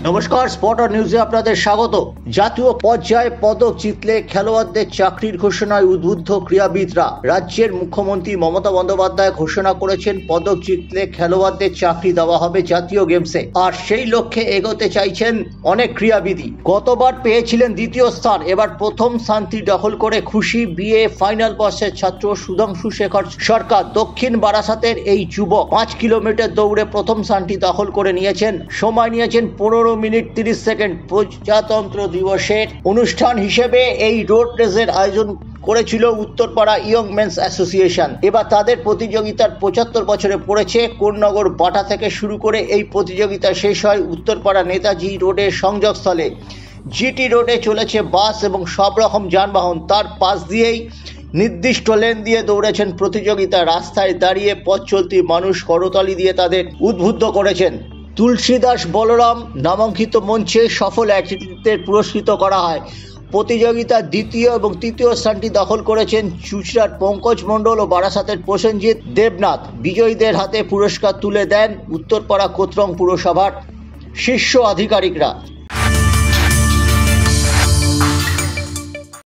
নমস্কার, স্পটার নিউজে আপনাদের স্বাগত। জাতীয় পর্যায়ে পদক জিতলে খেলোয়াড়দের চাকরির ঘোষণায় উদ্বুদ্ধ ক্রীড়াবিদরা। রাজ্যের মুখ্যমন্ত্রী মমতা বন্দ্যোপাধ্যায় ঘোষণা করেছেন পদক জিতলে খেলোয়াড়দের চাকরি দেওয়া হবে জাতীয় গেমসে, আর সেই লক্ষ্যে এগোতে চাইছেন অনেক ক্রীড়াবিদই। গতবার পেয়েছিলেন দ্বিতীয় স্থান, এবার প্রথম স্থানটি দখল করে খুশি বিএ ফাইনাল বর্ষের ছাত্র সুধাংশু শেখর সরকার। দক্ষিণ বারাসাতের এই যুবক 5 কিলোমিটার দৌড়ে প্রথম স্থানটি দখল করে নিয়েছেন। সময় নিয়েছেন 15 মিনিট 30 সেকেন্ড। প্রজাতন্ত্র দিবসের অনুষ্ঠান হিসেবে এই রোড রেসের আয়োজন করেছিল উত্তরপাড়া ইয়ং মেন্স অ্যাসোসিয়েশন। এবার তাদের প্রতিযোগিতার 75 বছরে পড়েছে। কোন্নগর বাটা থেকে শুরু করে এই প্রতিযোগিতা শেষ হয় উত্তরপাড়া নেতাজি রোডের সংযোগস্থলে। জিটি রোডে চলেছে বাস এবং সব রকম যানবাহন, তার পাশ দিয়েই নির্দিষ্ট লেন দিয়ে দৌড়েছেন প্রতিযোগিতা। রাস্তায় দাঁড়িয়ে পথ চলতি মানুষ করতালি দিয়ে তাদের উদ্বুদ্ধ করেছেন। তুলসীদাস বলরাম নামাঙ্কিত মঞ্চে সফল অ্যাথলেটদের পুরস্কৃত করা হয়। প্রতিযোগিতার দ্বিতীয় এবং তৃতীয় স্থানটি দখল করেছেন চুঁচড়ার পঙ্কজ মণ্ডল ও বারাসাতের প্রসেনজিৎ দেবনাথ। বিজয়ীদের হাতে পুরস্কার তুলে দেন উত্তরপাড়া কোতরং পুরসভার শীর্ষ আধিকারিকরা।